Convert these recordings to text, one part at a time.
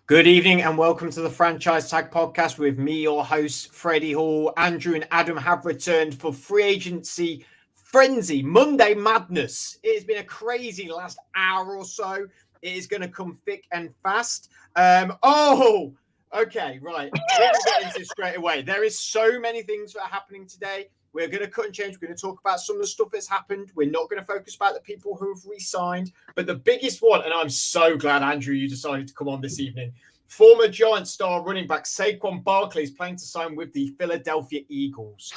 Good evening and welcome to the Franchise Tag Podcast with me, your host, Freddie Hall. Andrew and Adam have returned for free agency frenzy, Monday madness. It has been a crazy last hour or so. It is going to come thick and fast. Okay, right. We're going to get into this straight away. There is so many things that are happening today. We're going to cut and change. We're going to talk about some of the stuff that's happened. We're not going to focus about the people who have re-signed. But the biggest one, and I'm so glad, Andrew, you decided to come on this evening. Former Giants star running back Saquon Barkley is planning to sign with the Philadelphia Eagles.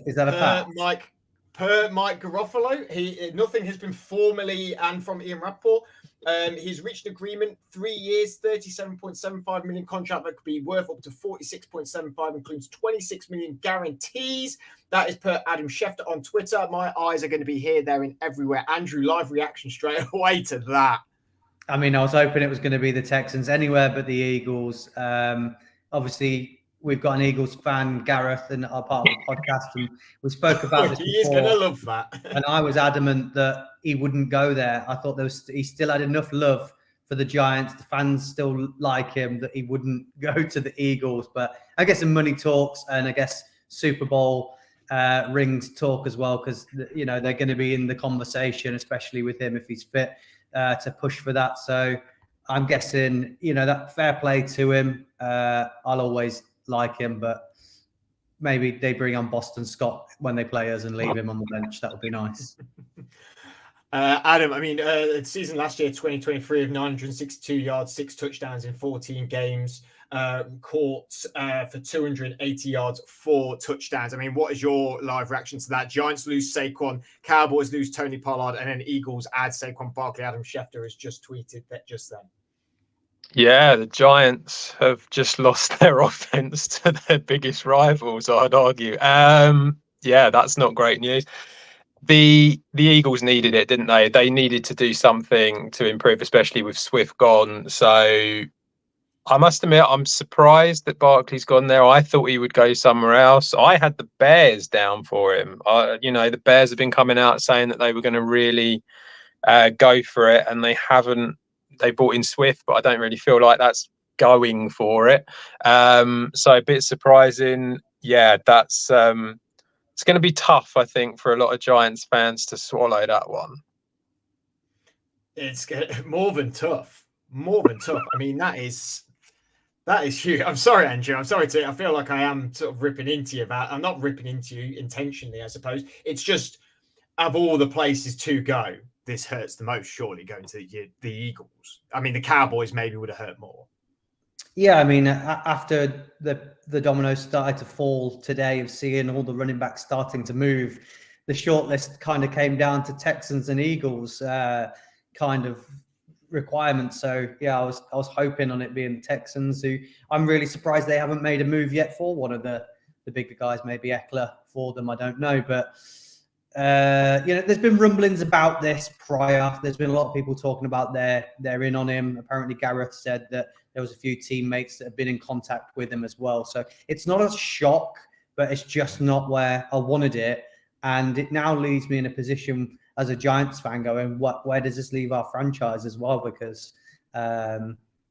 Is that a fact? Per Mike Garofalo, nothing has been formally and from Ian Rappaport. He's reached an agreement, 3 years, $37.75 million contract that could be worth up to $46.75, includes $26 million guarantees. That is per Adam Schefter on Twitter. My eyes are going to be here, there, and everywhere. Andrew, live reaction straight away to that. I mean, I was hoping it was going to be the Texans anywhere but the Eagles. Obviously, we've got an Eagles fan, Gareth, and our part of the podcast, and we spoke about this He is going to love that. And I was adamant that he wouldn't go there. I thought he still had enough love for the Giants. The fans still like him, that he wouldn't go to the Eagles. But I guess some money talks, and I guess Super Bowl rings talk as well, because they're going to be in the conversation, especially with him if he's fit to push for that. So I'm guessing, that fair play to him. I'll always like him, but maybe they bring on Boston Scott when they play us and leave him on the bench. That would be nice. Adam, I mean, the season last year, 2023, of 962 yards, 6 touchdowns in 14 games, caught for 280 yards, 4 touchdowns. I mean, what is your live reaction to that? Giants lose Saquon, Cowboys lose Tony Pollard, and then Eagles add Saquon Barkley. Adam Schefter has just tweeted that just then. Yeah, the Giants have just lost their offense to their biggest rivals, I'd argue. Yeah, that's not great news. The Eagles needed it, didn't they? They needed to do something to improve, especially with Swift gone. So I must admit, I'm surprised that Barkley's gone there. I thought he would go somewhere else. I had the Bears down for him. The Bears have been coming out saying that they were going to really go for it, and they haven't. They brought in Swift, but I don't really feel like that's going for it. So a bit surprising. Yeah, that's it's going to be tough, I think, for a lot of Giants fans to swallow that one. It's more than tough. More than tough. I mean, that is huge. I'm sorry, Andrew. I feel like I am sort of ripping into you about. I'm not ripping into you intentionally, I suppose. It's just, of all the places to go, this hurts the most, surely, going to the Eagles. I mean, the Cowboys maybe would have hurt more. Yeah, I mean, after the dominoes started to fall today of seeing all the running backs starting to move, the shortlist kind of came down to Texans and Eagles kind of requirements. So, yeah, I was hoping on it being Texans, who I'm really surprised they haven't made a move yet for one of the bigger guys, maybe Eckler for them, I don't know. But there's been rumblings about this prior. There's been a lot of people talking about they're in on him. Apparently, Gareth said that there was a few teammates that have been in contact with him as well. So it's not a shock, but it's just not where I wanted it. And it now leaves me in a position as a Giants fan going, where does this leave our franchise as well? Because,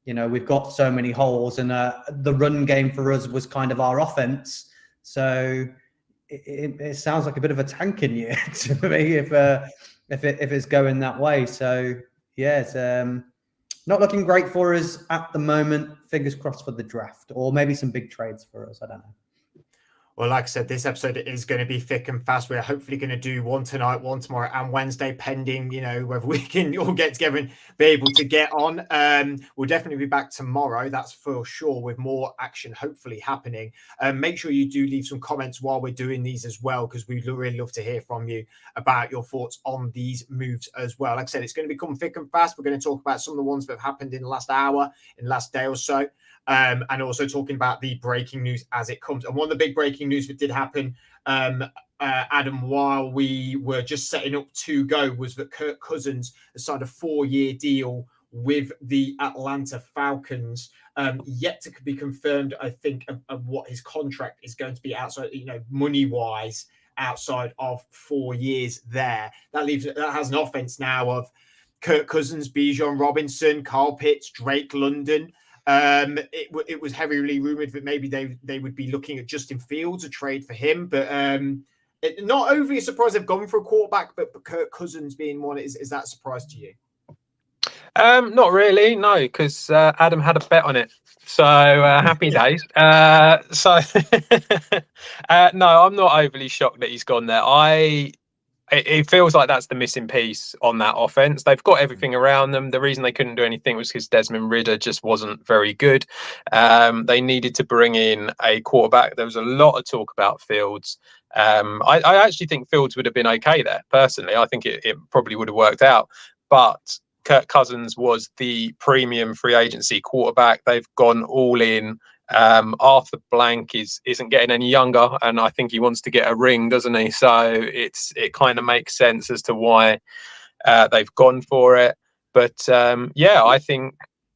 we've got so many holes, and the run game for us was kind of our offense. So it sounds like a bit of a tanking year to me if it's going that way. So yeah, it's not looking great for us at the moment. Fingers crossed for the draft, or maybe some big trades for us. I don't know. Well, like I said, this episode is going to be thick and fast. We're hopefully going to do one tonight, one tomorrow, and Wednesday, pending, whether we can all get together and be able to get on. We'll definitely be back tomorrow, that's for sure, with more action hopefully happening. Make sure you do leave some comments while we're doing these as well, because we'd really love to hear from you about your thoughts on these moves as well. Like I said, it's going to become thick and fast. We're going to talk about some of the ones that have happened in the last hour, in the last day or so. And also talking about the breaking news as it comes. And one of the big breaking news that did happen, Adam, while we were just setting up to go, was that Kirk Cousins has signed a 4-year deal with the Atlanta Falcons, yet to be confirmed, I think, of what his contract is going to be outside, money-wise, outside of 4 years there. That has an offense now of Kirk Cousins, Bijan Robinson, Carl Pitts, Drake London. It was heavily rumored that maybe they would be looking at Justin Fields, a trade for him, but not overly surprised they've gone for a quarterback, but Kirk Cousins being one, is that a surprise to you? Not really, no, because Adam had a bet on it. So happy days. No, I'm not overly shocked that he's gone there. It feels like that's the missing piece on that offense. They've got everything around them. The reason they couldn't do anything was because Desmond Ridder just wasn't very good. They needed to bring in a quarterback. There was a lot of talk about Fields. I actually think Fields would have been okay there, personally. I think it probably would have worked out. But Kirk Cousins was the premium free agency quarterback. They've gone all in. Arthur Blank isn't getting any younger, and I think he wants to get a ring, doesn't he? So it kind of makes sense as to why they've gone for it. But yeah, I think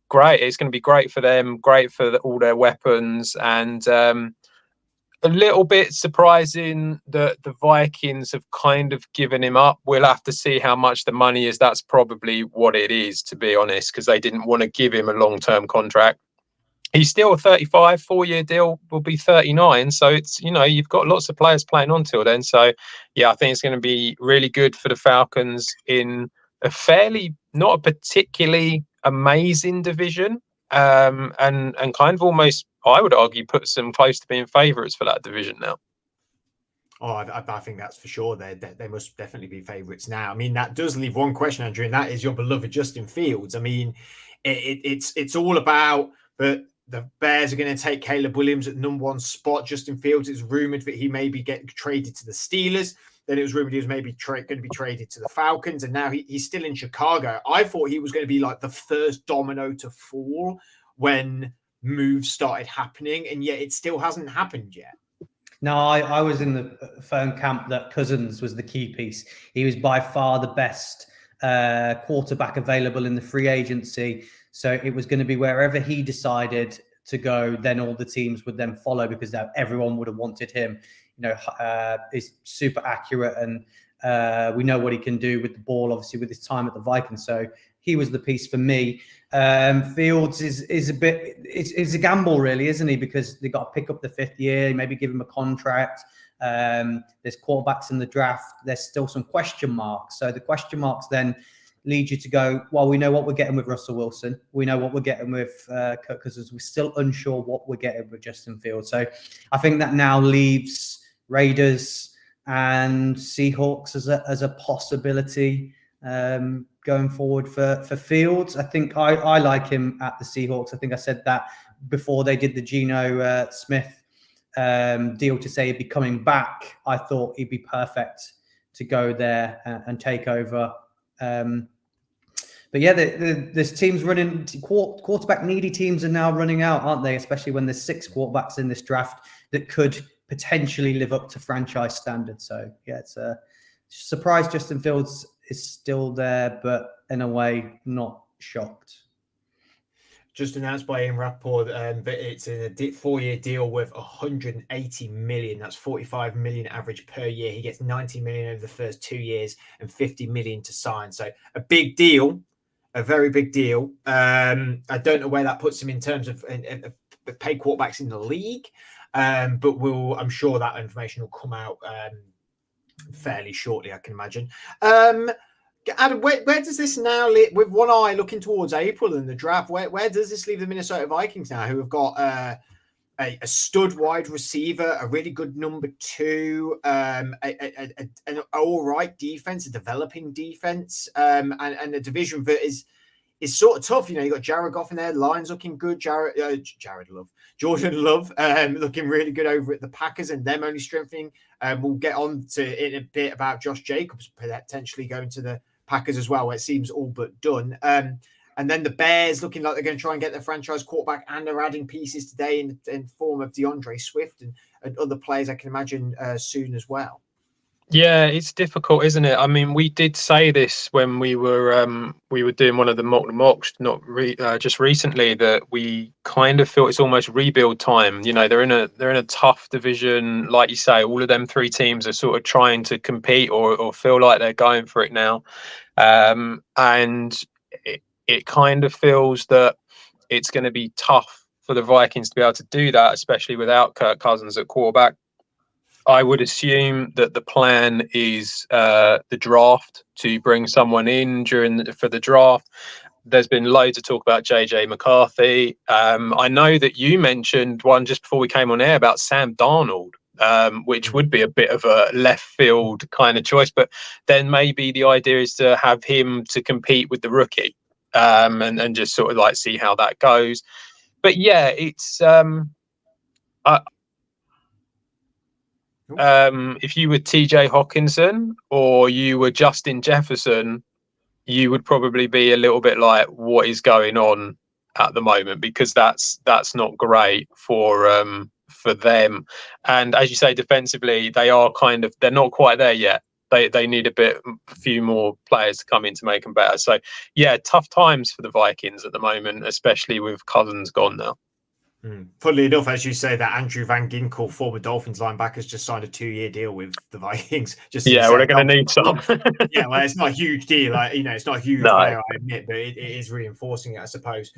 great. It's going to be great for them, great for all their weapons, and a little bit surprising that the Vikings have kind of given him up. We'll have to see how much the money is. That's probably what it is, to be honest, because they didn't want to give him a long-term contract. He's still a 35, 4-year deal, will be 39. So it's, you've got lots of players playing on till then. So yeah, I think it's going to be really good for the Falcons in a fairly, not a particularly amazing division. And kind of almost, I would argue, puts them close to being favourites for that division now. Oh, I think that's for sure. They must definitely be favourites now. I mean, that does leave one question, Andrew, and that is your beloved Justin Fields. I mean, it's all about the Bears are going to take Caleb Williams at the #1 spot. Justin Fields, it's rumoured that he may be getting traded to the Steelers. Then it was rumoured he was maybe going to be traded to the Falcons, and now he's still in Chicago. I thought he was going to be like the first domino to fall when moves started happening, and yet it still hasn't happened yet. No, I was in the firm camp that Cousins was the key piece. He was by far the best quarterback available in the free agency. So it was going to be wherever he decided to go, then all the teams would then follow, because everyone would have wanted him. He's super accurate, and we know what he can do with the ball, obviously, with his time at the Vikings. So he was the piece for me. Fields is a bit, it's a gamble, really, isn't he? Because they got to pick up the 5th year, maybe give him a contract. There's quarterbacks in the draft. There's still some question marks. So the question marks then lead you to go, well, we know what we're getting with Russell Wilson. We know what we're getting with Kirk Cousins. We're still unsure what we're getting with Justin Fields. So I think that now leaves Raiders and Seahawks as a possibility going forward for Fields. I think I like him at the Seahawks. I think I said that before they did the Geno Smith deal to say he'd be coming back. I thought he'd be perfect to go there and take over. But yeah, there's teams running, quarterback needy teams are now running out, aren't they? Especially when there's 6 quarterbacks in this draft that could potentially live up to franchise standards. So yeah, it's a surprise Justin Fields is still there, but in a way, not shocked. Just announced by Ian Rappaport that it's a 4-year deal worth 180 million. That's 45 million average per year. He gets 90 million over the first 2 years and 50 million to sign. So a big deal, a very big deal. I don't know where that puts him in terms of paid quarterbacks in the league, but I'm sure that information will come out fairly shortly, I can imagine. Adam, where does this now leave, with one eye looking towards April and the draft, where does this leave the Minnesota Vikings now, who have got a stud wide receiver, a really good number 2, an all right defense, a developing defense, and a division that is sort of tough. You got Jared Goff in there, line's looking good, Jordan Love looking really good over at the Packers, and them only strengthening. We'll get on to in a bit about Josh Jacobs potentially going to the Packers as well, where it seems all but done. And then the Bears looking like they're going to try and get their franchise quarterback, and they're adding pieces today in form of DeAndre Swift and other players I can imagine soon as well. Yeah, it's difficult, isn't it? I mean, we did say this when we were doing one of the mocks, just recently, that we kind of feel it's almost rebuild time. They're in a tough division, like you say. All of them 3 teams are sort of trying to compete or feel like they're going for it now. And it kind of feels that it's going to be tough for the Vikings to be able to do that, especially without Kirk Cousins at quarterback. I would assume that the plan is the draft, to bring someone in for the draft. There's been loads of talk about JJ McCarthy. I know that you mentioned one just before we came on air about Sam Darnold, which would be a bit of a left field kind of choice. But then maybe the idea is to have him to compete with the rookie, and just sort of like see how that goes. But yeah, it's if you were TJ Hawkinson or you were Justin Jefferson, you would probably be a little bit like, what is going on at the moment? Because that's not great for them. And as you say, defensively, they're not quite there yet. They need a few more players to come in to make them better. So yeah, tough times for the Vikings at the moment, especially with Cousins gone now. Funnily enough, as you say, that Andrew Van Ginkel, former Dolphins linebacker, has just signed a 2-year deal with the Vikings. Well, they're going to need some. Yeah, well, it's not a huge deal. It's not a huge player, I admit, but it is reinforcing it, I suppose.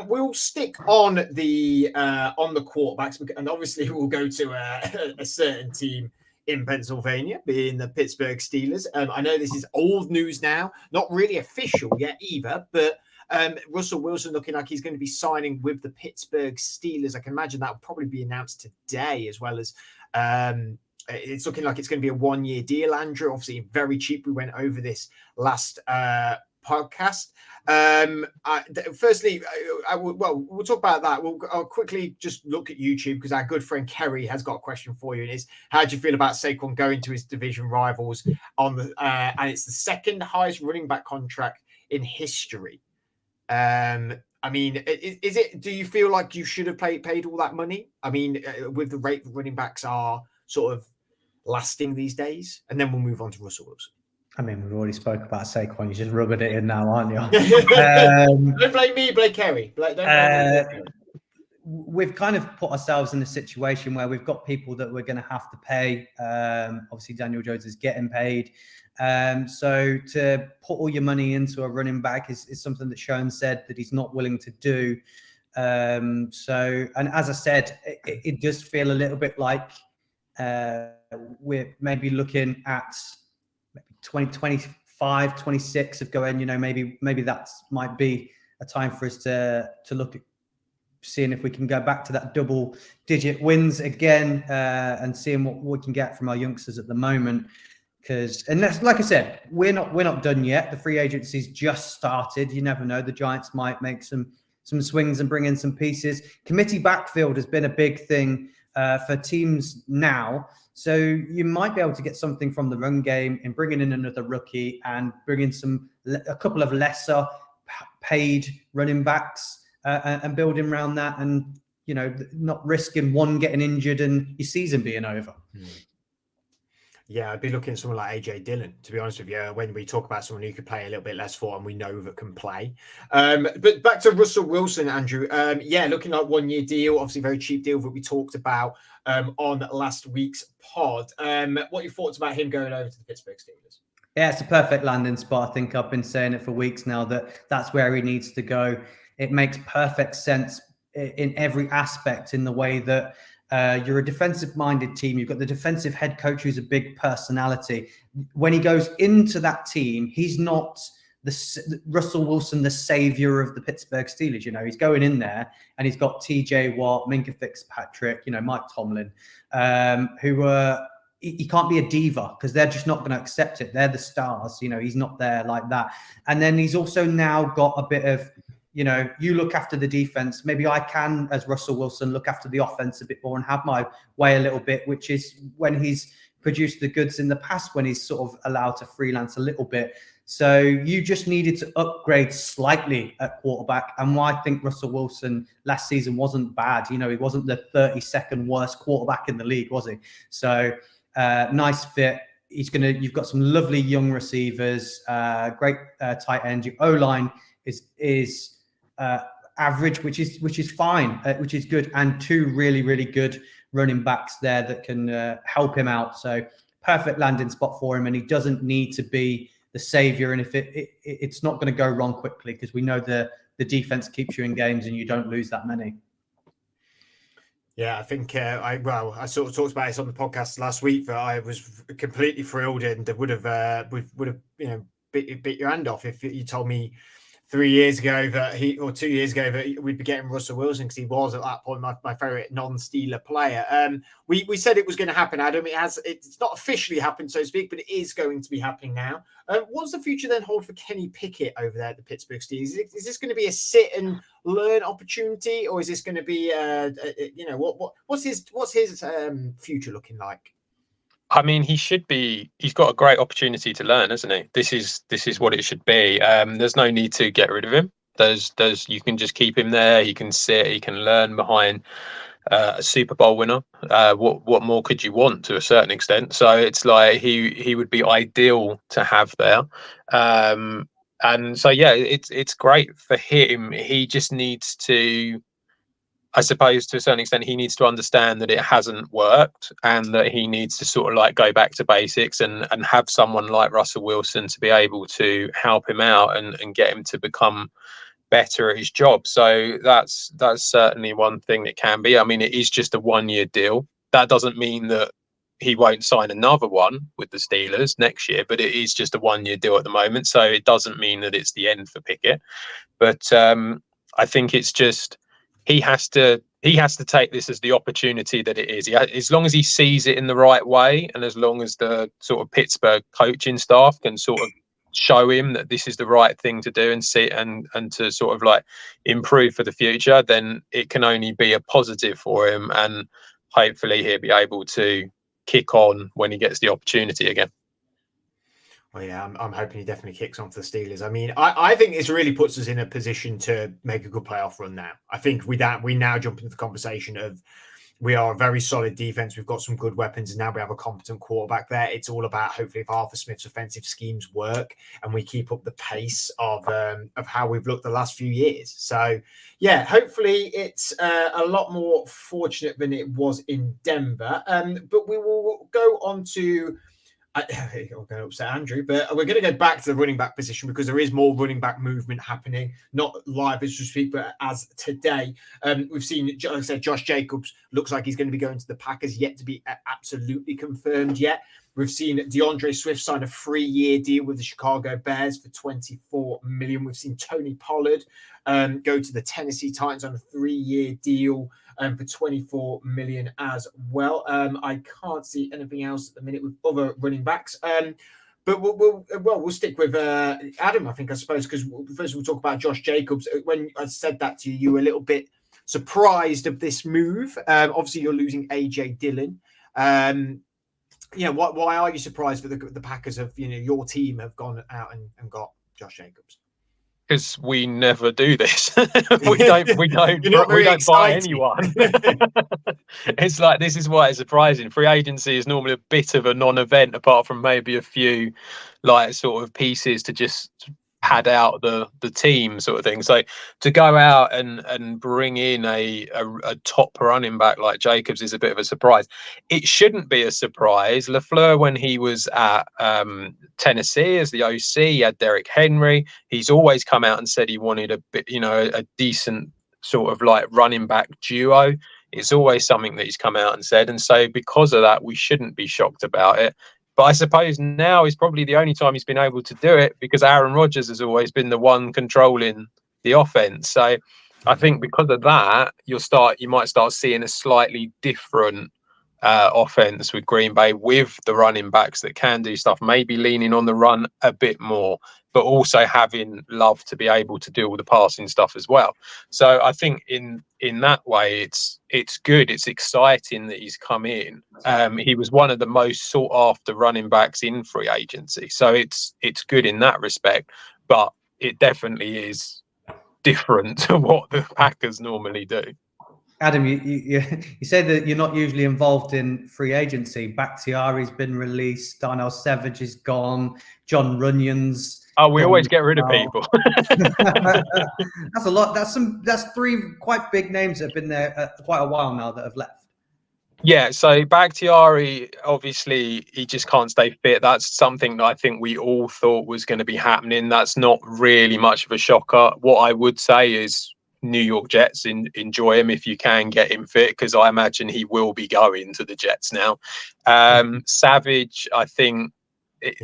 We'll stick on the quarterbacks, and obviously we'll go to a certain team in Pennsylvania, being the Pittsburgh Steelers. I know this is old news now, not really official yet either, but Russell Wilson looking like he's going to be signing with the Pittsburgh Steelers. I can imagine that will probably be announced today, as well as it's looking like it's going to be a 1-year deal, Andrew. Obviously, very cheap. We went over this last podcast. Firstly, we'll talk about that. I'll quickly just look at YouTube, because our good friend Kerry has got a question for you. And it's, how do you feel about Saquon going to his division rivals on the and it's the second highest running back contract in history? I mean, is it? Do you feel like you should have paid all that money? I mean, with the rate running backs are sort of lasting these days, and then we'll move on to Russell Wilson. I mean, we've already spoke about Saquon. You're just rubbing it in now, aren't you? Don't blame me, blame Kerry. We've kind of put ourselves in a situation where we've got people that we're going to have to pay. Obviously, Daniel Jones is getting paid. So to put all your money into a running back is something that Sean said that he's not willing to do. And as I said, it does feel a little bit like we're maybe looking at 2025, 26 of going, maybe that might be a time for us to look at seeing if we can go back to that double-digit wins again, and seeing what we can get from our youngsters at the moment. And that's, like I said, we're not done yet. The free agency's just started. You never know. The Giants might make some swings and bring in some pieces. Committee backfield has been a big thing for teams now. So you might be able to get something from the run game in bringing in another rookie and bringing a couple of lesser paid running backs and building around that, and not risking one getting injured and your season being over. Yeah, I'd be looking at someone like AJ Dillon, to be honest with you, when we talk about someone who could play a little bit less for and we know that can play. But back to Russell Wilson, Andrew. Looking like 1-year deal, obviously very cheap deal that we talked about on last week's pod. What are your thoughts about him going over to the Pittsburgh Steelers? Yeah, it's a perfect landing spot. I think I've been saying it for weeks now that's where he needs to go. It makes perfect sense in every aspect, in the way that you're a defensive-minded team. You've got the defensive head coach who's a big personality. When he goes into that team, he's not Russell Wilson, the savior of the Pittsburgh Steelers. He's going in there and he's got TJ Watt, Minkah Fitzpatrick, Mike Tomlin, who he can't be a diva, because they're just not going to accept it. They're the stars. He's not there like that. And then he's also now got a bit of, you look after the defense. Maybe I can, as Russell Wilson, look after the offense a bit more and have my way a little bit, which is when he's produced the goods in the past, when he's sort of allowed to freelance a little bit. So you just needed to upgrade slightly at quarterback. And why I think Russell Wilson last season wasn't bad. He wasn't the 32nd worst quarterback in the league, was he? So nice fit. You've got some lovely young receivers, great tight end. Your O-line is average, which is fine, which is good, and 2 really, really good running backs there that can help him out. So perfect landing spot for him, and he doesn't need to be savior, and if it's not going to go wrong quickly, because we know the defense keeps you in games and you don't lose that many. Yeah, I think I sort of talked about this on the podcast last week, that I was completely thrilled and would have bit your hand off if you told me 3 years ago or 2 years ago that we'd be getting Russell Wilson, because he was at that point my favorite non-Steeler player. We said it was going to happen, Adam. It's not officially happened, so to speak, but it is going to be happening now. What's the future then hold for Kenny Pickett over there at the Pittsburgh Steelers? Is this going to be a sit and learn opportunity, or is this going to be what's his future looking like? I mean, he's got a great opportunity to learn, hasn't he? This is what it should be. There's no need to get rid of him. You can just keep him there. He can sit, he can learn behind a Super Bowl winner. What more could you want, to a certain extent? So it's like he would be ideal to have there. And so yeah, it's great for him. He just needs to, I suppose, to a certain extent, he needs to understand that it hasn't worked, and that he needs to sort of like go back to basics and have someone like Russell Wilson to be able to help him out and get him to become better at his job. So that's certainly one thing that can be. I mean, it is just a 1-year deal. That doesn't mean that he won't sign another one with the Steelers next year, but it is just a 1-year deal at the moment. So it doesn't mean that it's the end for Pickett. But I think it's just, he has to take this as the opportunity that it is. As long as he sees it in the right way, and as long as the sort of Pittsburgh coaching staff can sort of show him that this is the right thing to do and see and to sort of like improve for the future, then it can only be a positive for him, and hopefully he'll be able to kick on when he gets the opportunity again. Well, yeah, I'm hoping he definitely kicks on for the Steelers. I mean, I think this really puts us in a position to make a good playoff run now. I think we now jump into the conversation of, we are a very solid defense. We've got some good weapons, and now we have a competent quarterback there. It's all about, hopefully, if Arthur Smith's offensive schemes work and we keep up the pace of how we've looked the last few years. So, yeah, hopefully it's a lot more fortunate than it was in Denver. But we will go on to, I'm going to upset Andrew, but we're going to go back to the running back position, because there is more running back movement happening, not live as we speak, but as today. We've seen, like I said, Josh Jacobs looks like he's going to be going to the Packers, yet to be absolutely confirmed yet. We've seen DeAndre Swift sign a 3-year deal with the Chicago Bears for $24 million. We've seen Tony Pollard go to the Tennessee Titans on a 3-year deal for $24 million as well. I can't see anything else at the minute with other running backs. But we'll stick with Adam, I suppose, because first we'll talk about Josh Jacobs. When I said that to you, you were a little bit surprised of this move. Obviously, you're losing AJ Dillon. Why are you surprised that the Packers have, your team have gone out and got Josh Jacobs? Because we never do this. we don't buy anyone. It's like, this is why it's surprising. Free agency is normally a bit of a non-event, apart from maybe a few like sort of pieces to just pad out the team sort of thing. So to go out and bring in a top running back like Jacobs is a bit of a surprise. It shouldn't be a surprise. LaFleur, when he was at Tennessee as the OC, he had Derrick Henry. He's always come out and said he wanted a bit, a decent sort of like running back duo. It's always something that he's come out and said. And so because of that, we shouldn't be shocked about it. But I suppose now is probably the only time he's been able to do it, because Aaron Rodgers has always been the one controlling the offense. So I think because of that, you might start seeing a slightly different offense with Green Bay, with the running backs that can do stuff, maybe leaning on the run a bit more, but also having Love to be able to do all the passing stuff as well. So I think in that way, it's good. It's exciting that he's come in. He was one of the most sought after running backs in free agency. So it's good in that respect, but it definitely is different to what the Packers normally do. Adam, you said that you're not usually involved in free agency. Bakhtiari's been released. Darnell Savage is gone. John Runyon's. Oh, we always get rid of people. That's a lot. That's 3 quite big names that have been there quite a while now that have left. Yeah, so Bakhtiari, obviously, he just can't stay fit. That's something that I think we all thought was going to be happening. That's not really much of a shocker. What I would say is New York Jets, enjoy him if you can get him fit, because I imagine he will be going to the Jets now. Savage, I think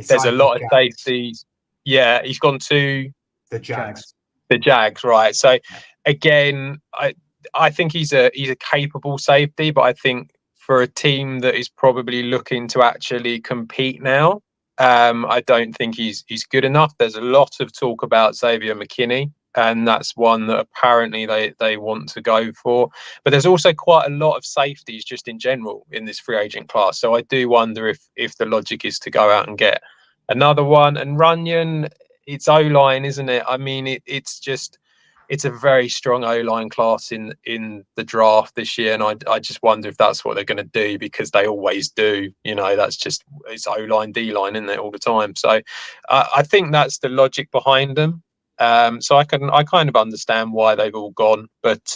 there's a lot of safeties. Yeah, he's gone to the Jags. The Jags, right? So again, I think he's a capable safety, but I think for a team that is probably looking to actually compete now, I don't think he's good enough. There's a lot of talk about Xavier McKinney, and that's one that apparently they want to go for. But there's also quite a lot of safeties just in general in this free agent class. So I do wonder if the logic is to go out and get another one. And Runyon, it's O-line, isn't it? I mean, it's a very strong O-line class in the draft this year, and I just wonder if that's what they're going to do, because they always do. That's just, it's O-line, D-line, isn't it, all the time? So I think that's the logic behind them. So I kind of understand why they've all gone, but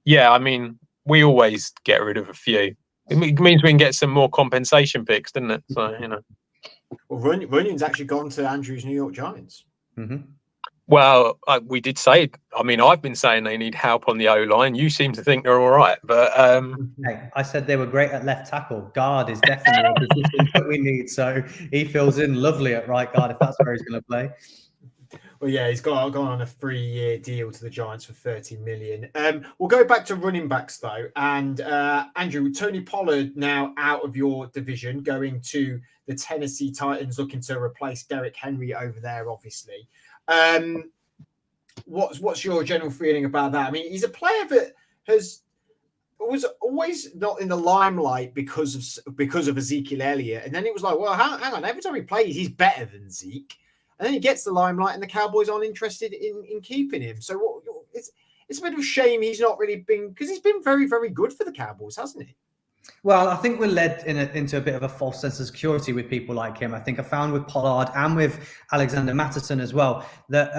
yeah, I mean, we always get rid of a few. It means we can get some more compensation picks, doesn't it? So Well, Runyon's actually gone to Andrew's New York Giants. Mm-hmm. Well, we did say, I mean, I've been saying they need help on the O-line. You seem to think they're all right, but hey, I said they were great at left tackle. Guard is definitely a position that we need, so he fills in lovely at right guard if that's where he's going to play. Well, yeah, he's gone on a 3-year deal to the Giants for $30 million. We'll go back to running backs though, and Andrew, Tony Pollard now out of your division, going to the Tennessee Titans, looking to replace Derrick Henry over there, obviously. What's your general feeling about that? I mean, he's a player that was always not in the limelight because of Ezekiel Elliott, and then it was like, well, hang on, every time he plays, he's better than Zeke, and then he gets the limelight, and the Cowboys aren't interested in keeping him. So it's a bit of a shame he's not really been, because he's been very, very good for the Cowboys, hasn't he? Well, I think we're led into a bit of a false sense of security with people like him. I think I found with Pollard and with Alexander Mattison as well, that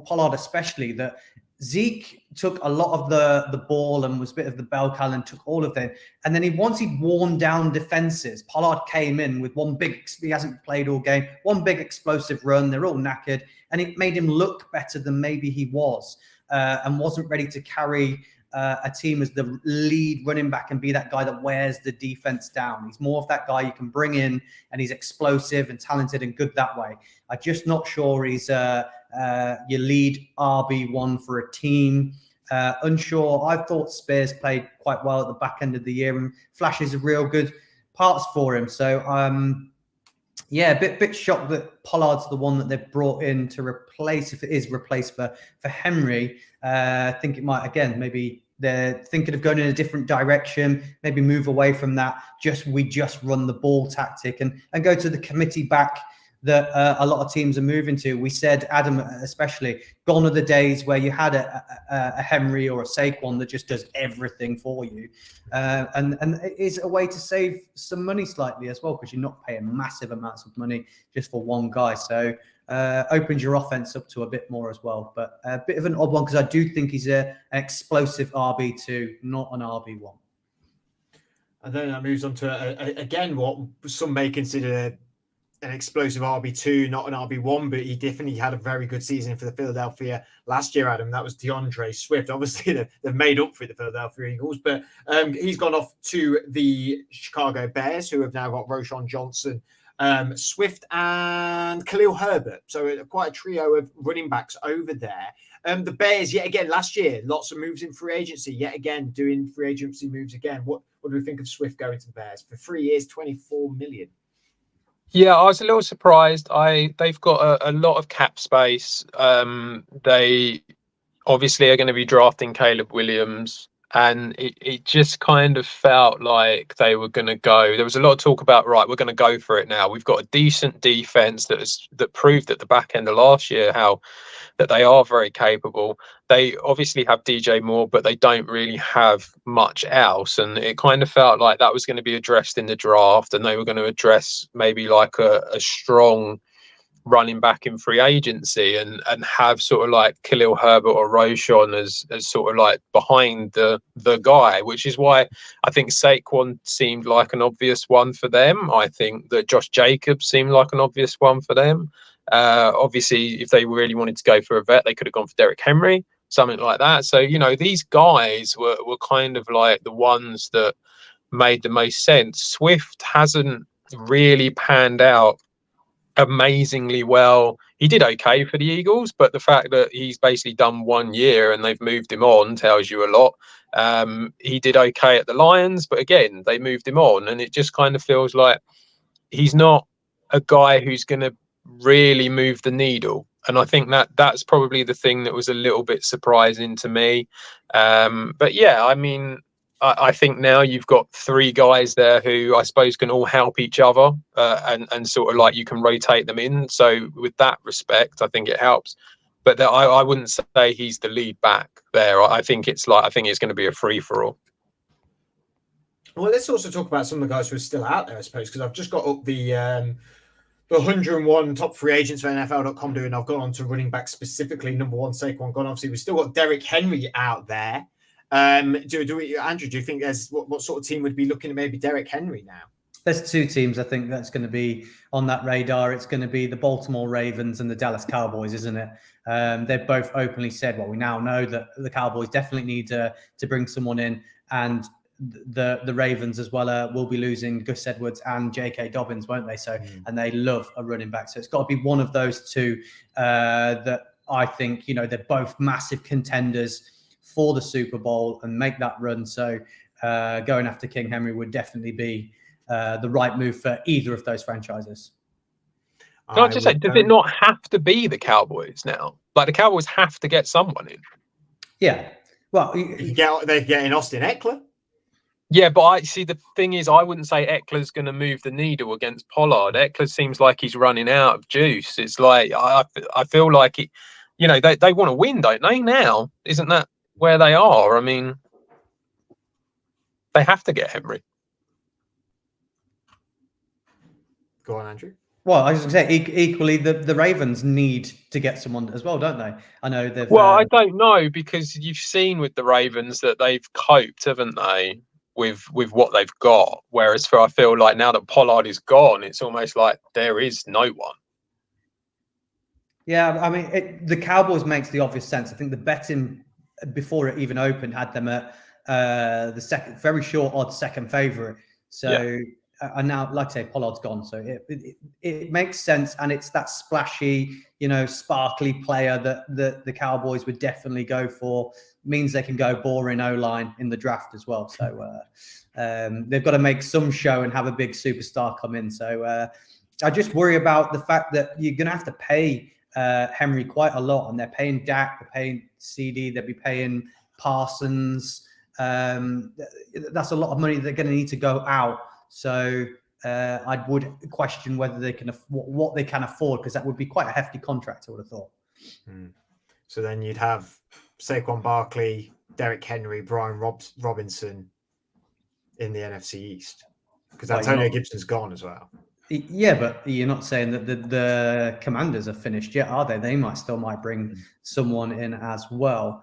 Pollard especially, that Zeke took a lot of the ball and was a bit of the bell cow and took all of them. And then once he'd worn down defenses, Pollard came in with he hasn't played all game, one big explosive run. They're all knackered, and it made him look better than maybe he was, and wasn't ready to carry a team as the lead running back and be that guy that wears the defense down. He's more of that guy you can bring in, and he's explosive and talented and good that way. I'm just not sure he's your lead RB1 for a team. Unsure. I thought Spears played quite well at the back end of the year and flashes of real good parts for him. So yeah, a bit shocked that Pollard's the one that they've brought in to replace, if it is replaced for Henry. I think it might, again, maybe they're thinking of going in a different direction, maybe move away from that we just run the ball tactic and go to the committee back that a lot of teams are moving to. We said, Adam especially, gone are the days where you had a Henry or a Saquon that just does everything for you. And it is a way to save some money slightly as well, because you're not paying massive amounts of money just for one guy. So opens your offense up to a bit more as well. But a bit of an odd one, because I do think he's an explosive RB2, not an RB1. And then that moves on to, again, what some may consider an explosive RB2, not an RB1, but he definitely had a very good season for the Philadelphia last year, Adam. That was DeAndre Swift. Obviously, they've made up for the Philadelphia Eagles, but he's gone off to the Chicago Bears, who have now got Roschon Johnson, Swift, and Khalil Herbert. So quite a trio of running backs over there. The Bears, yet again, last year, lots of moves in free agency, yet again, doing free agency moves again. What do we think of Swift going to the Bears? For 3 years, $24 million. Yeah, I was a little surprised. They've got a lot of cap space. They obviously are going to be drafting Caleb Williams, and it just kind of felt like they were going to go. There was a lot of talk about, right, we're going to go for it now. We've got a decent defense that proved at the back end of last year that they are very capable. They obviously have DJ Moore, but they don't really have much else. And it kind of felt like that was going to be addressed in the draft, and they were going to address maybe like a strong running back in free agency and have sort of like Khalil Herbert or Roshan as sort of like behind the guy, which is why I think Saquon seemed like an obvious one for them. I think that Josh Jacobs seemed like an obvious one for them. Obviously, if they really wanted to go for a vet, they could have gone for Derrick Henry, something like that. So, you know, these guys were kind of like the ones that made the most sense. Swift hasn't really panned out amazingly well. He did okay for the Eagles, but the fact that he's basically done 1 year and they've moved him on tells you a lot. He did okay at the Lions, but again, they moved him on, and it just kind of feels like he's not a guy who's going to really move the needle. And I think that's probably the thing that was a little bit surprising to me. But yeah, I mean, I think now you've got 3 guys there who I suppose can all help each other, and sort of like you can rotate them in. So with that respect, I think it helps. But I wouldn't say he's the lead back there. I think it's going to be a free for all. Well, let's also talk about some of the guys who are still out there, I suppose, because I've just got up the 101 top free agents for NFL.com doing. I've gone on to running back specifically. Number 1, Saquon gone. Obviously, we've still got Derrick Henry out there. Andrew, do you think there's what sort of team would be looking at maybe Derrick Henry now? There's 2 teams I think that's going to be on that radar. It's going to be the Baltimore Ravens and the Dallas Cowboys, isn't it? They've both openly said, well, we now know that the Cowboys definitely need to bring someone in, and the Ravens as well will be losing Gus Edwards and J.K. Dobbins, won't they? So, and they love a running back. So it's got to be one of those 2 that I think, you know, they're both massive contenders for the Super Bowl and make that run. So going after King Henry would definitely be the right move for either of those franchises. Can I just say, does it not have to be the Cowboys now? Like, the Cowboys have to get someone in. Yeah. Well, they get in Austin Eckler. Yeah, but I see, the thing is, I wouldn't say Eckler's going to move the needle against Pollard. Eckler seems like he's running out of juice. It's like, I feel like it, you know, they want to win, don't they? Now, isn't that where they are? I mean, they have to get Henry. Go on, Andrew. Well, I was going to say, equally, the Ravens need to get someone as well, don't they? I know they've... Well, I don't know, because you've seen with the Ravens that they've coped, haven't they, with what they've got. Whereas I feel like now that Pollard is gone, it's almost like there is no one. Yeah, I mean, the Cowboys makes the obvious sense. I think the betting before it even opened had them at the second, very short odds second favorite. So... Yeah. And now, like I say, Pollard's gone, so it makes sense, and it's that splashy, you know, sparkly player that the Cowboys would definitely go for. Means they can go boring O-line in the draft as well. So they've got to make some show and have a big superstar come in. So I just worry about the fact that you're going to have to pay Henry quite a lot, and they're paying Dak, they're paying CD, they'll be paying Parsons. That's a lot of money they're going to need to go out. So I would question whether they can what they can afford, because that would be quite a hefty contract, I would have thought. So then you'd have Saquon Barkley, Derrick Henry, Brian Robinson in the NFC East, because Antonio Gibson's gone as well. Yeah, but you're not saying that the Commanders are finished yet, are they? They still might bring someone in as well.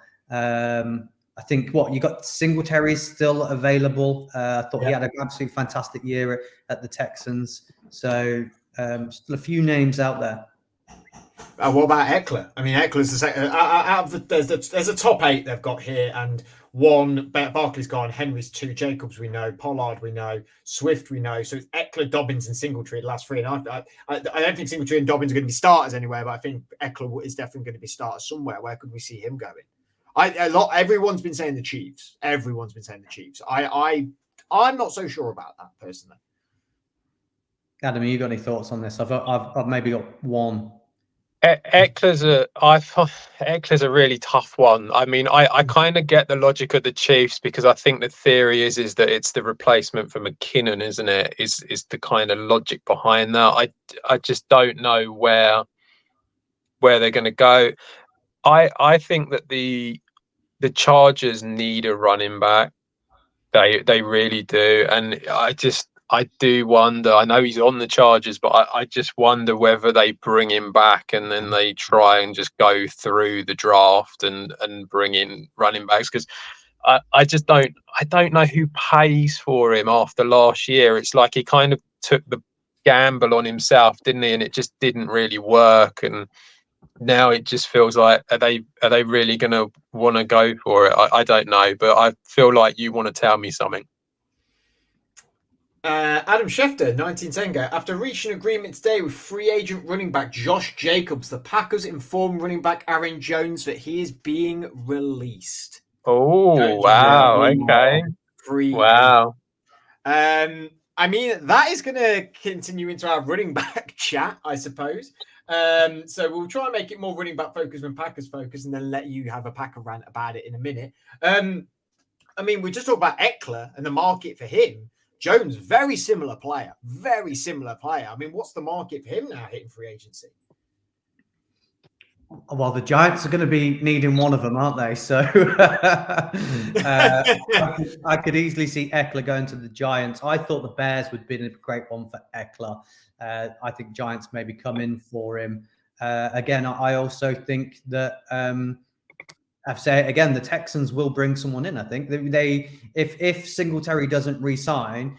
I think you got Singletary's still available. I thought he had an absolutely fantastic year at the Texans. So still a few names out there. What about Eckler? I mean, Eckler's the second. Out of there's a top 8 they've got here, and 1 Barkley's gone, Henry's 2, Jacobs we know, Pollard we know, Swift we know. So it's Eckler, Dobbins, and Singletary the last 3. And I don't think Singletary and Dobbins are going to be starters anywhere, but I think Eckler is definitely going to be starters somewhere. Where could we see him going? Everyone's been saying the Chiefs. Everyone's been saying the Chiefs. I'm not so sure about that personally. Adam, you got any thoughts on this? I've maybe got one. Eckler's a really tough one. I mean, I kind of get the logic of the Chiefs, because I think the theory is that it's the replacement for McKinnon, isn't it? Is the kind of logic behind that. I just don't know where they're going to go. I think that the Chargers need a running back. They really do, and I do wonder. I know he's on the Chargers, but I just wonder whether they bring him back and then they try and just go through the draft and bring in running backs, because I just don't know who pays for him after last year. It's like he kind of took the gamble on himself, didn't he? And it just didn't really work. And now it just feels like, are they really going to want to go for it? I don't know, but I feel like you want to tell me something. Adam Schefter, 1910 go. After reaching agreement today with free agent running back Josh Jacobs, the Packers informed running back Aaron Jones that he is being released. Oh, Jones wow. Okay. Free Wow. agent. I mean, that is going to continue into our running back chat, I suppose. So we'll try and make it more running back focused than Packers focused, and then let you have a Packer rant about it in a minute. I mean, we just talked about Eckler and the market for him. Jones, very similar player. I mean, what's the market for him now hitting free agency? Well, the Giants are going to be needing one of them, aren't they? So I could easily see Eckler going to the Giants. I thought the Bears would be a great one for Eckler. I think Giants maybe come in for him. Again, I also think that I've said again, the Texans will bring someone in. I think if Singletary doesn't re-sign,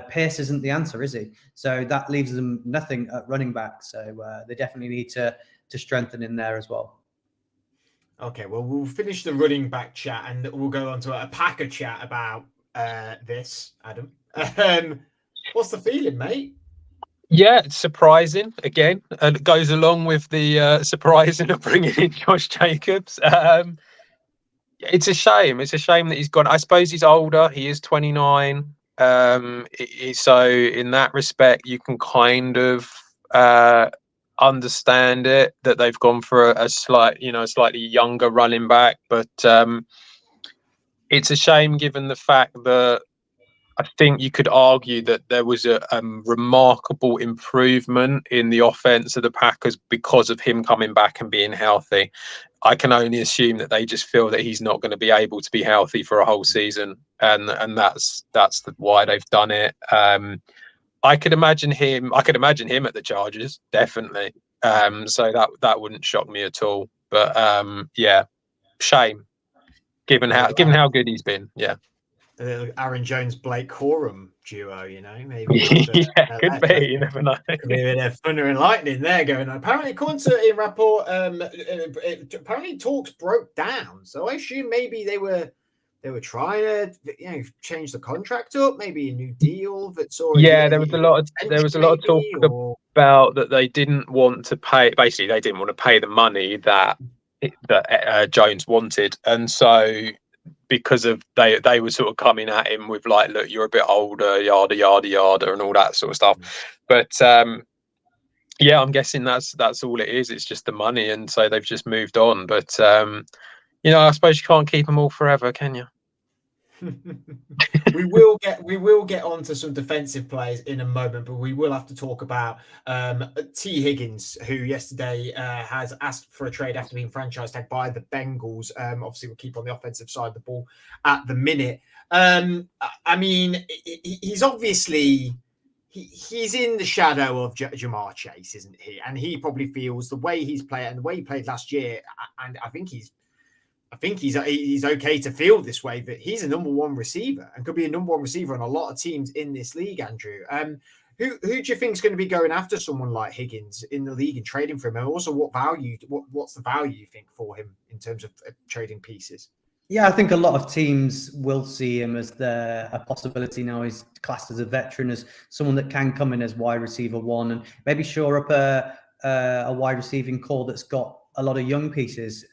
Pierce isn't the answer, is he? So that leaves them nothing at running back. So they definitely need to strengthen in there as well. Okay, well, we'll finish the running back chat and we'll go on to a Packer chat about this, Adam. What's the feeling, mate? Yeah, it's surprising again, and it goes along with the surprising of bringing in Josh Jacobs. It's a shame. It's a shame that he's gone. I suppose he's older. He is 29. So in that respect, you can kind of understand it that they've gone for a slightly younger running back. But it's a shame given the fact that I think you could argue that there was a remarkable improvement in the offense of the Packers because of him coming back and being healthy. I can only assume that they just feel that he's not going to be able to be healthy for a whole season, and that's why they've done it. I could imagine him at the Chargers, definitely. So that wouldn't shock me at all. But yeah, shame given how good he's been. Yeah. Aaron Jones, Blake Corum duo, maybe. Yeah, could be. You never know. Maybe they're thunder and lightning there going on. Apparently, according to in rapport, apparently talks broke down. So I assume maybe they were trying to change the contract up, maybe a new deal that's already. Yeah, there was a lot of talk about that they didn't want to pay. Basically, they didn't want to pay the money that Jones wanted, and so. Because of they were sort of coming at him with like, look, you're a bit older, yada yada yada, and all that sort of stuff. But yeah, I'm guessing that's all it is. It's just the money, and so they've just moved on. But I suppose you can't keep them all forever, can you? we will get on to some defensive players in a moment, but we will have to talk about T. Higgins, who yesterday has asked for a trade after being franchise tagged by the Bengals. Obviously, we'll keep on the offensive side of the ball at the minute. I mean, he's obviously he's in the shadow of Jamar Chase, isn't he? And he probably feels the way he's played and the way he played last year, and I think he's okay to feel this way, that he's a number one receiver and could be a number one receiver on a lot of teams in this league, Andrew. Who do you think is going to be going after someone like Higgins in the league and trading for him? And also what's the value you think for him in terms of trading pieces? Yeah, I think a lot of teams will see him as a possibility now. He's classed as a veteran, as someone that can come in as wide receiver one and maybe shore up a wide receiving core that's got a lot of young pieces.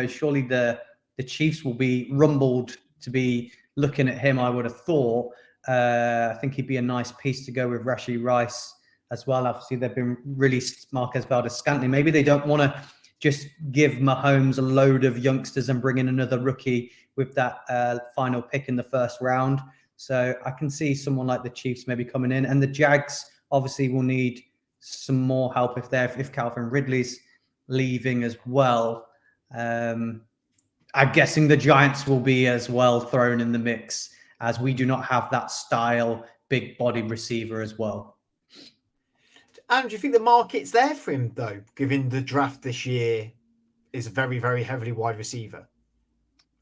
Surely the Chiefs will be rumbled to be looking at him, I would have thought. I think he'd be a nice piece to go with Rashee Rice as well. Obviously, they've been released Marquez Valdez-Scantling. Maybe they don't want to just give Mahomes a load of youngsters and bring in another rookie with that final pick in the first round. So I can see someone like the Chiefs maybe coming in. And the Jags obviously will need some more help if Calvin Ridley's leaving as well. I'm guessing the Giants will be as well thrown in the mix, as we do not have that style big body receiver as well. And do you think the market's there for him, though, given the draft this year is very, very heavily wide receiver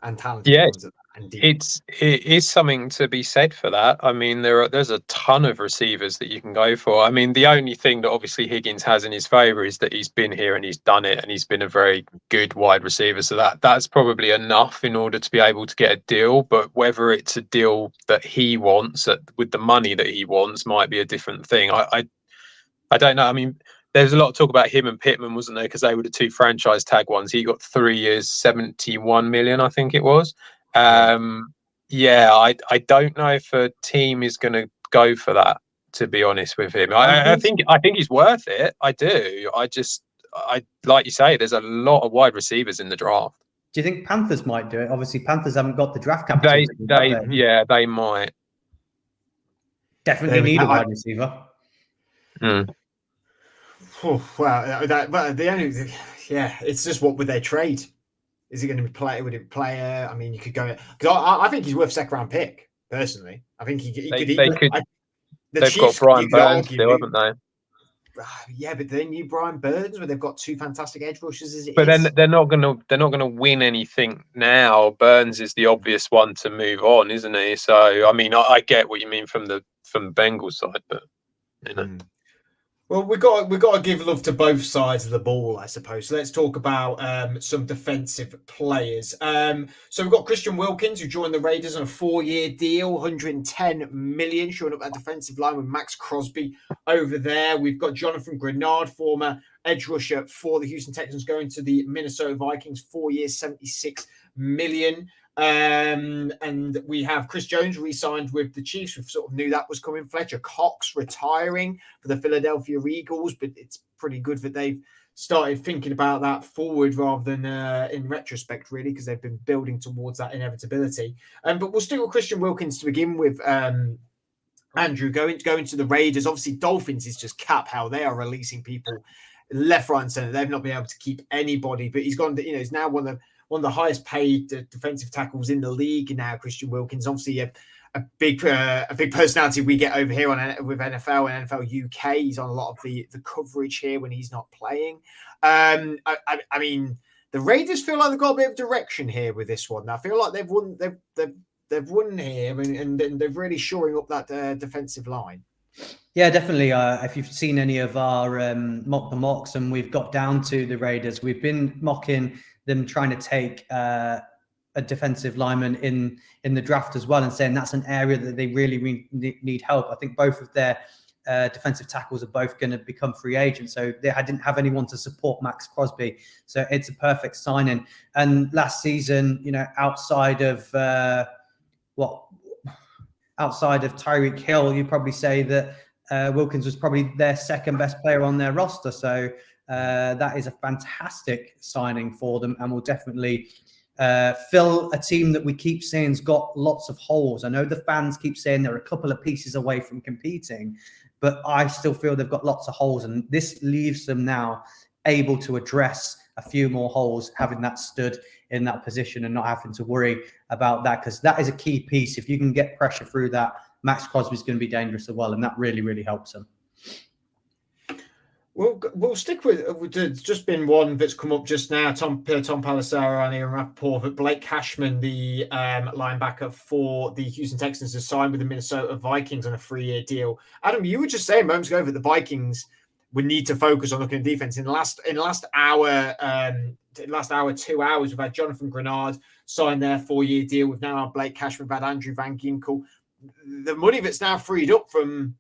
and talented Yeah, ones at that, and deep? it is something to be said for that. I mean, there's a ton of receivers that you can go for. I mean, the only thing that obviously Higgins has in his favour is that he's been here and he's done it, and he's been a very good wide receiver. So that's probably enough in order to be able to get a deal. But whether it's a deal that he wants with the money that he wants might be a different thing. I don't know. I mean, there's a lot of talk about him and Pittman, wasn't there? Because they were the two franchise tag ones. He got 3 years, 71 million, I think it was. Yeah, I don't know if a team is going to go for that, to be honest with him. I think he's worth it. I do. I like you say, there's a lot of wide receivers in the draft. Do you think Panthers might do it? Obviously, Panthers haven't got the draft capital. They might. Definitely need a wide receiver. Well, it's just what would they trade? Is it going to be player? Would it be player? I mean, you could go because I think he's worth second round pick personally. I think he could. They've got Brian Burns still, haven't they? Yeah, but they need Brian Burns, where they've got two fantastic edge rushers. Then they're not gonna win anything now. Burns is the obvious one to move on, isn't he? So I mean, I get what you mean from the Bengals side, but you know. Well, we've got to give love to both sides of the ball, I suppose. So let's talk about some defensive players. So we've got Christian Wilkins, who joined the Raiders on a 4-year deal, 110 million, showing up that defensive line with Max Crosby over there. We've got Jonathan Grenard, former edge rusher for the Houston Texans, going to the Minnesota Vikings, 4 years, 76 million. And we have Chris Jones re-signed with the Chiefs. We sort of knew that was coming. Fletcher Cox retiring for the Philadelphia Eagles, but it's pretty good that they've started thinking about that forward rather than in retrospect, really, because they've been building towards that inevitability. But we'll stick with Christian Wilkins to begin with. Andrew, going to the Raiders. Obviously, Dolphins is just cap how they are releasing people left, right, and center. They've not been able to keep anybody, but he's gone. He's now one of the highest paid defensive tackles in the league now. Christian Wilkins, obviously a big personality we get over here with NFL and NFL UK. He's on a lot of the coverage here when he's not playing. I mean, the Raiders feel like they've got a bit of direction here with this one. I feel like they've won. They've won here, and they're really shoring up that defensive line. Yeah, definitely. If you've seen any of our mock the mocks, and we've got down to the Raiders, we've been mocking them trying to take a defensive lineman in the draft as well, and saying that's an area that they really need help. I think both of their defensive tackles are both going to become free agents, so they didn't have anyone to support Max Crosby, so it's a perfect signing. And last season, outside of Tyreek Hill, you'd probably say that Wilkins was probably their second best player on their roster. So that is a fantastic signing for them, and will definitely fill a team that we keep saying's got lots of holes. I know the fans keep saying they're a couple of pieces away from competing, but I still feel they've got lots of holes, and this leaves them now able to address a few more holes, having that stood in that position and not having to worry about that, because that is a key piece. If you can get pressure through that, Max Crosby's going to be dangerous as well, and that really, really helps him. We'll stick with it's just been one that's come up just now. Tom Pelissero and Ian Rappaport, that Blake Cashman, the linebacker for the Houston Texans, has signed with the Minnesota Vikings on a 3-year deal. Adam, you were just saying moments ago that the Vikings would need to focus on looking at defense. In the last hour, 2 hours, we've had Jonathan Grenard sign their 4-year deal. We've now had Blake Cashman, we've had Andrew Van Ginkel. The money that's now freed up from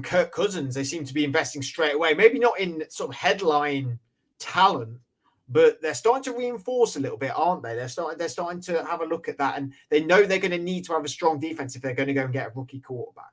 Kirk Cousins, they seem to be investing straight away. Maybe not in sort of headline talent, but they're starting to reinforce a little bit, aren't they? They're starting to have a look at that, and they know they're going to need to have a strong defense if they're going to go and get a rookie quarterback.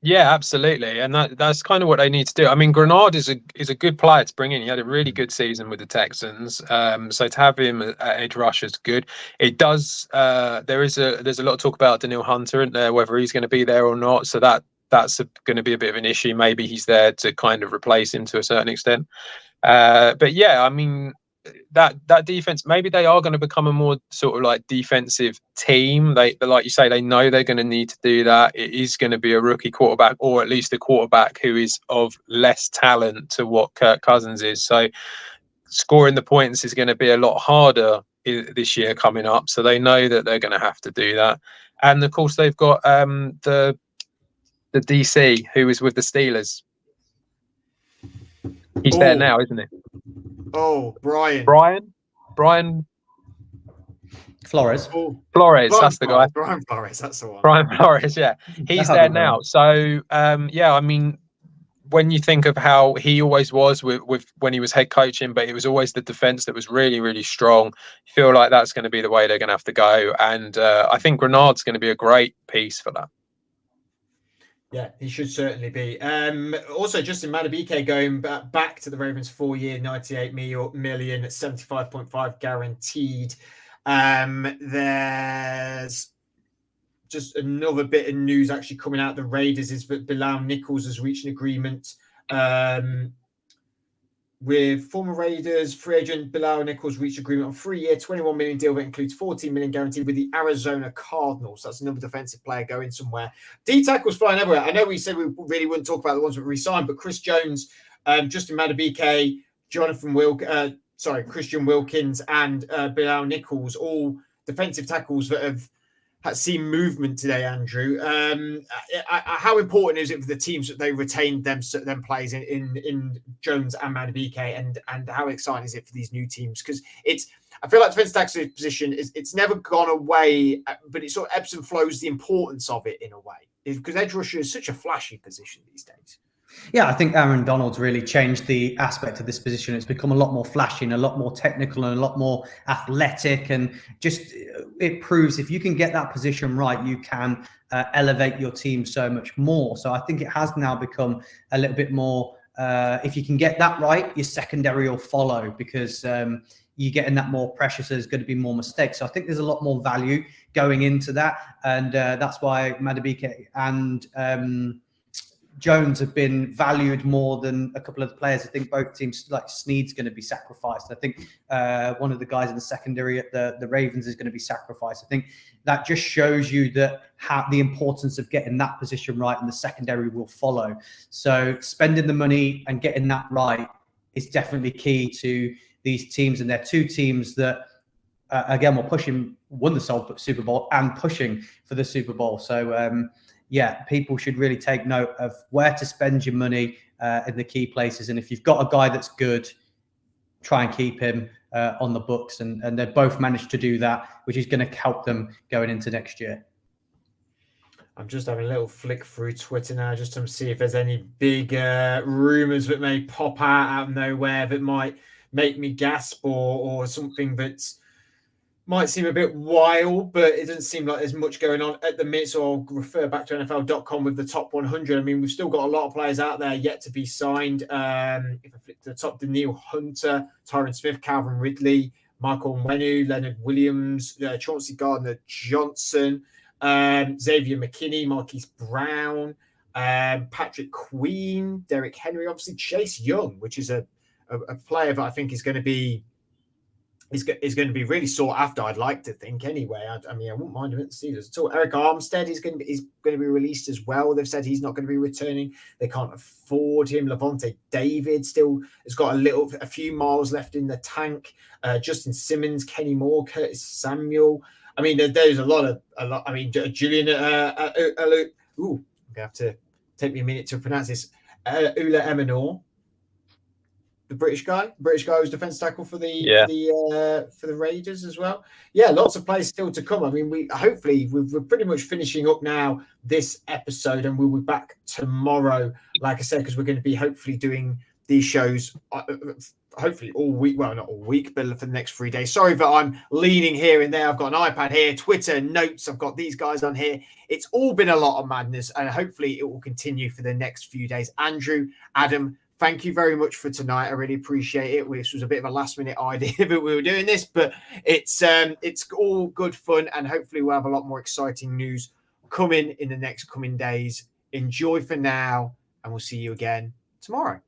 Yeah, absolutely, and that's kind of what they need to do. I mean, Grenard is a good player to bring in. He had a really good season with the Texans, so to have him at edge rusher is good. It does. There's a lot of talk about Danielle Hunter, isn't there, whether he's going to be there or not. So that's going to be a bit of an issue. Maybe he's there to kind of replace him to a certain extent. But yeah, I mean, that defense, maybe they are going to become a more sort of like defensive team. They, like you say, they know they're going to need to do that. It is going to be a rookie quarterback, or at least a quarterback who is of less talent to what Kirk Cousins is. So scoring the points is going to be a lot harder this year coming up. So they know that they're going to have to do that. And of course, they've got the DC who is with the Steelers. He's there now, isn't he? Oh, Brian Flores. Flores, that's the guy. Brian Flores, that's the one. Brian Flores, yeah. He's there now. So, yeah, I mean, when you think of how he always was with when he was head coaching, but it was always the defense that was really, really strong. You feel like that's going to be the way they're going to have to go. And I think Grenard's going to be a great piece for that. Yeah, he should certainly be. Also, Justin Madubuike going back to the Ravens 4-year, $98 million, 75.5 guaranteed. There's just another bit of news actually coming out. The Raiders is that Bilal Nichols has reached an agreement with former Raiders free agent Bilal Nichols. Reached agreement on 3-year, $21 million deal that includes $14 million guaranteed with the Arizona Cardinals. That's another defensive player going somewhere. D tackles flying everywhere. I know we said we really wouldn't talk about the ones that re-signed, but Chris Jones, Justin Madubuike, Christian Wilkins, and Bilal Nichols, all defensive tackles that have seen movement today, Andrew. How important is it for the teams that they retained them players in Jones and Madubuike, and how exciting is it for these new teams? Because I feel like defensive tackle position it's never gone away, but it sort of ebbs and flows the importance of it in a way, because edge rusher is such a flashy position these days. Yeah, I think Aaron Donald's really changed the aspect of this position. It's become a lot more flashy and a lot more technical and a lot more athletic, and just it proves if you can get that position right, you can elevate your team so much more. So I think it has now become a little bit more, if you can get that right, your secondary will follow, because you're getting that more pressure, so there's going to be more mistakes. So I think there's a lot more value going into that, and that's why Madubuike and Jones have been valued more than a couple of the players. I think both teams, like Snead's going to be sacrificed. I think one of the guys in the secondary at the Ravens is going to be sacrificed. I think that just shows you that the importance of getting that position right, and the secondary will follow. So spending the money and getting that right is definitely key to these teams. And they're two teams that, again, won the Super Bowl and pushing for the Super Bowl. So, yeah, people should really take note of where to spend your money in the key places. And if you've got a guy that's good, try and keep him on the books. And they've both managed to do that, which is going to help them going into next year. I'm just having a little flick through Twitter now just to see if there's any big rumors that may pop out of nowhere that might make me gasp, or something that's might seem a bit wild, but it doesn't seem like there's much going on at the minute. So I'll refer back to NFL.com with the top 100. I mean, we've still got a lot of players out there yet to be signed. If I flick to the top, Daniil Hunter, Tyron Smith, Calvin Ridley, Michael Nwenu, Leonard Williams, Chauncey Gardner-Johnson, Xavier McKinney, Marquise Brown, Patrick Queen, Derrick Henry, obviously Chase Young, which is a player that I think is going to be really sought after, I'd like to think anyway. I mean, I wouldn't mind him at the Steelers at all. Eric Armstead is going to be released as well. They've said he's not going to be returning. They can't afford him. Levante David still has got a few miles left in the tank. Justin Simmons, Kenny Moore, Curtis Samuel. I mean, there's a lot. I mean, Julian. I'm gonna have to take me a minute to pronounce this. Ula Eminor. The British guy who's defense tackle for the Raiders as well. Yeah, lots of players still to come. I mean, we're pretty much finishing up now this episode, and we'll be back tomorrow, like I said, because we're going to be hopefully doing these shows hopefully all week. Well, not all week, but for the next 3 days. Sorry that I'm leaning here and there. I've got an iPad here, Twitter, notes. I've got these guys on here. It's all been a lot of madness, and hopefully it will continue for the next few days. Andrew, Adam, thank you very much for tonight. I really appreciate it. This was a bit of a last-minute idea that we were doing this, but it's all good fun, and hopefully we'll have a lot more exciting news coming in the next coming days. Enjoy for now, and we'll see you again tomorrow.